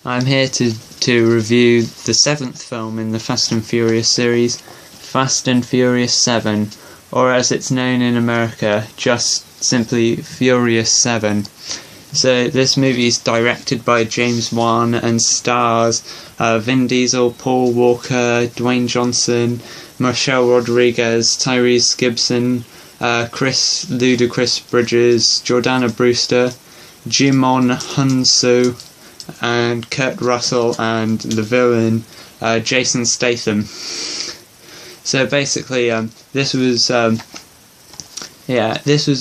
I'm here to review the 7th film in the Fast and Furious series, Fast and Furious 7, or as it's known in America, just simply Furious 7. So this movie is directed by James Wan and stars Vin Diesel, Paul Walker, Dwayne Johnson, Michelle Rodriguez, Tyrese, Gibson, Ludacris Bridges, Jordana Brewster, Djimon, Hounsou, and Kurt Russell, and the villain Jason Statham. So basically, this was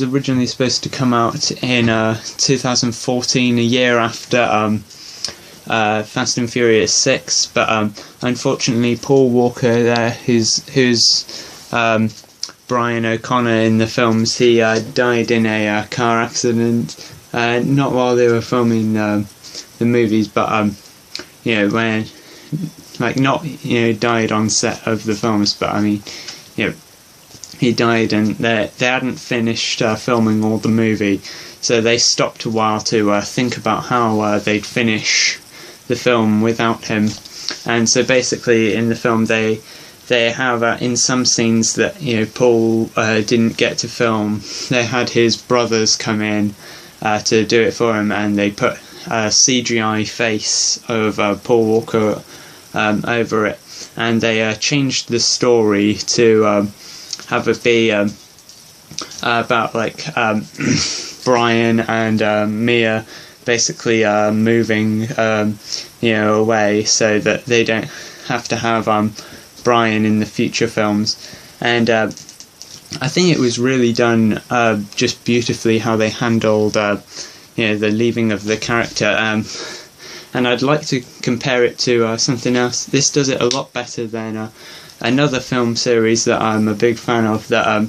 originally supposed to come out in 2014, a year after Fast and Furious 6, but unfortunately Paul Walker, who's Brian O'Connor in the films, he died in a car accident, not while they were filming the movies, but when died on set of the films, but he died and they hadn't finished filming all the movie, so they stopped a while to think about how they'd finish the film without him. And so basically in the film they have in some scenes that Paul didn't get to film, they had his brothers come in to do it for him, and they put a CGI face of Paul Walker over it, and they changed the story to have it be about Brian and Mia basically moving away, so that they don't have to have Brian in the future films. And I think it was really done just beautifully how they handled the leaving of the character, and I'd like to compare it to something else. This does it a lot better than another film series that I'm a big fan of, that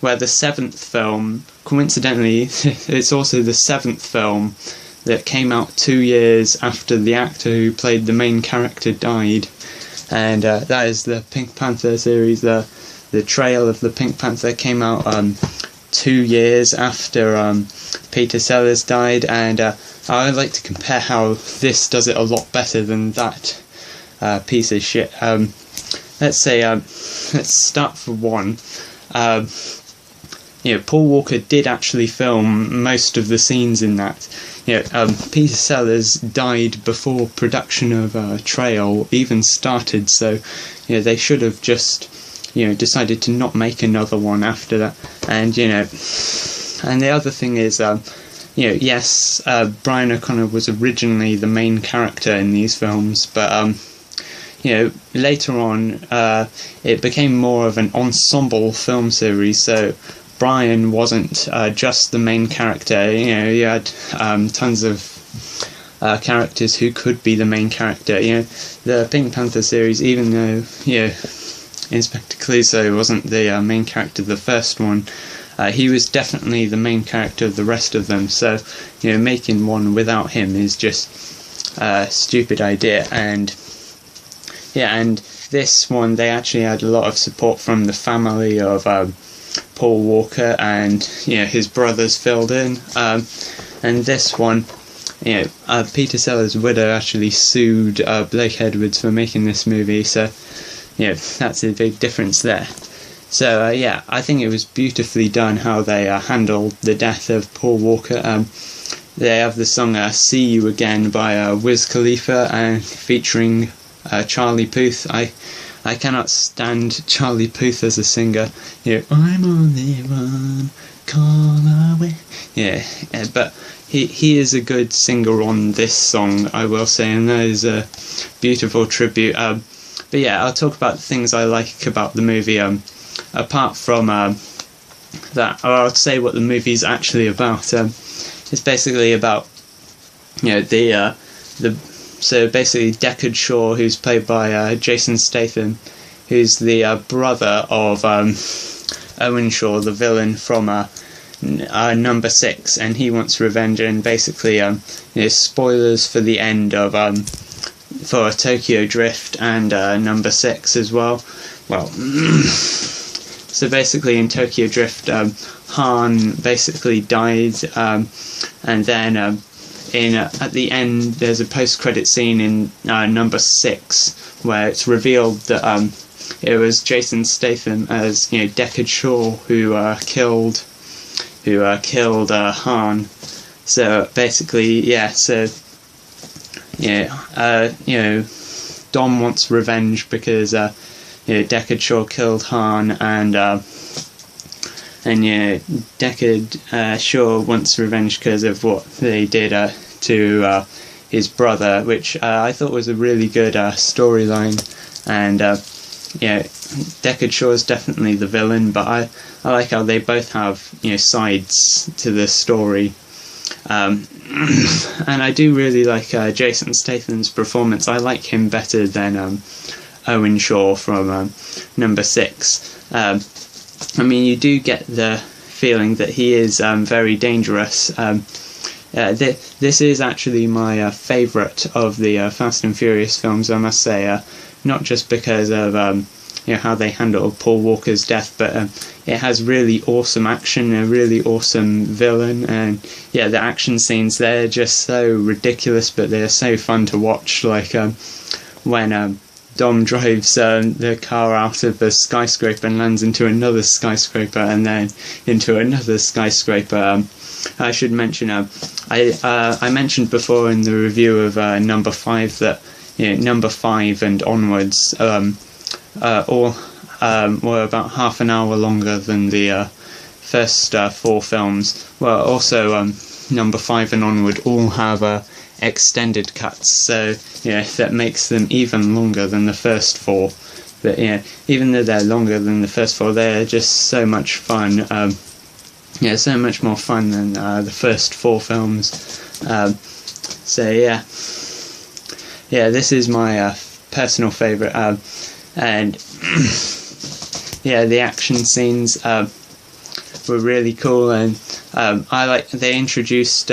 where the 7th film, coincidentally, it's also the 7th film that came out 2 years after the actor who played the main character died, and that is the Pink Panther series. The Trail of the Pink Panther came out 2 years after Peter Sellers died, and I would like to compare how this does it a lot better than that piece of shit. Let's start for one. Paul Walker did actually film most of the scenes in that. Peter Sellers died before production of Trail even started, so they should have just decided to not make another one after that. And and the other thing is, yes, Brian O'Connor was originally the main character in these films, but later on it became more of an ensemble film series, so Brian wasn't just the main character. You had tons of characters who could be the main character. The Pink Panther series, even though Inspector Clouseau wasn't the main character of the first one, he was definitely the main character of the rest of them, so making one without him is just a stupid idea. And this one, they actually had a lot of support from the family of Paul Walker, and his brothers filled in, and this one, Peter Sellers' widow actually sued Blake Edwards for making this movie, so that's a big difference there. So I think it was beautifully done how they handled the death of Paul Walker. They have the song "See You Again" by Wiz Khalifa, and featuring Charlie Puth. I cannot stand Charlie Puth as a singer. I'm only one call away. But he is a good singer on this song, I will say, and that is a beautiful tribute. But I'll talk about the things I like about the movie. Apart from that, or I'll say what the movie's actually about. It's basically about so basically Deckard Shaw, who's played by Jason Statham, who's the brother of Owen Shaw, the villain from number 6, and he wants revenge. And basically spoilers for the end of for Tokyo Drift and number 6 as well. Well, so basically in Tokyo Drift, Han basically died, and then at the end there's a post-credit scene in number 6 where it's revealed that it was Jason Statham as Deckard Shaw who killed Han. So basically, Dom wants revenge because Deckard Shaw killed Han, and Deckard Shaw wants revenge because of what they did to his brother, which I thought was a really good storyline. And Deckard Shaw is definitely the villain, but I like how they both have sides to the story. And I do really like Jason Statham's performance. I like him better than Owen Shaw from number 6. I mean, you do get the feeling that he is very dangerous. This is actually my favourite of the Fast and Furious films, I must say. Not just because of how they handle Paul Walker's death, but it has really awesome action, a really awesome villain, and the action scenes, they're just so ridiculous, but they're so fun to watch. Like when Dom drives the car out of the skyscraper and lands into another skyscraper and then into another skyscraper. I should mention, I mentioned before in the review of number 5 that number 5 and onwards all were about half an hour longer than the first 4 films. Well, also number 5 and onward all have extended cuts, so that makes them even longer than the first 4. But even though they're longer than the first 4, they're just so much fun. So much more fun than the first 4 films. So this is my personal favourite, and the action scenes were really cool, and I like they introduced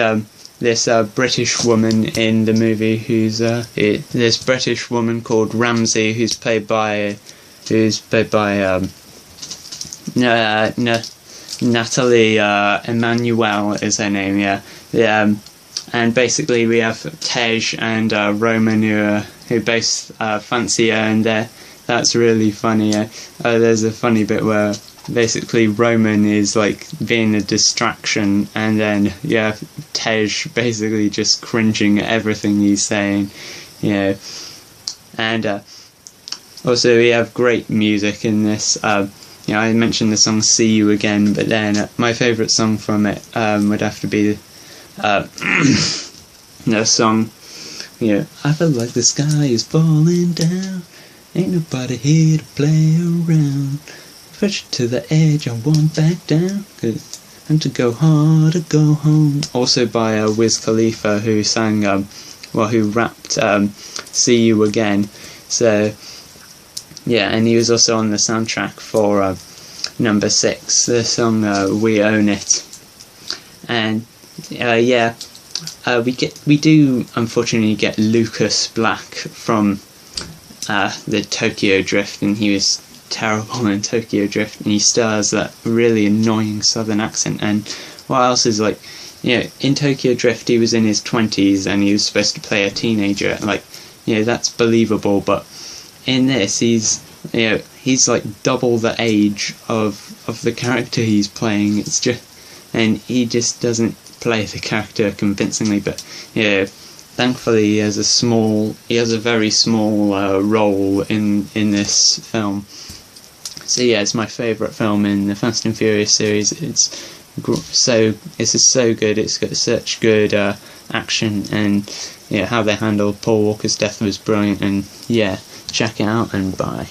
this British woman in the movie, who's this British woman called Ramsey, who's played by Nathalie. Emmanuel is her name. And basically we have Tej and Roman who both fancy her, and that's really funny. There's a funny bit where basically Roman is like being a distraction, and then Tej basically just cringing at everything he's saying, and also we have great music in this. I mentioned the song See You Again, but then my favourite song from it would have to be the song, I feel like the sky is falling down, ain't nobody here to play around, push it to the edge, I won't back down, and to go hard or go home. Also by Wiz Khalifa, who sang who rapped See You Again. So and he was also on the soundtrack for number 6, the song We Own It. And we do unfortunately get Lucas Black from the Tokyo Drift, and he was terrible in Tokyo Drift, and he still has that really annoying southern accent. And what else is in Tokyo Drift he was in his 20s and he was supposed to play a teenager, that's believable, but in this he's like double the age of the character he's playing. It's just, and he just doesn't play the character convincingly. But thankfully he has a very small role in this film. So it's my favourite film in the Fast and Furious series. It's so good. It's got such good action, and how they handled Paul Walker's death was brilliant. And check it out, and bye.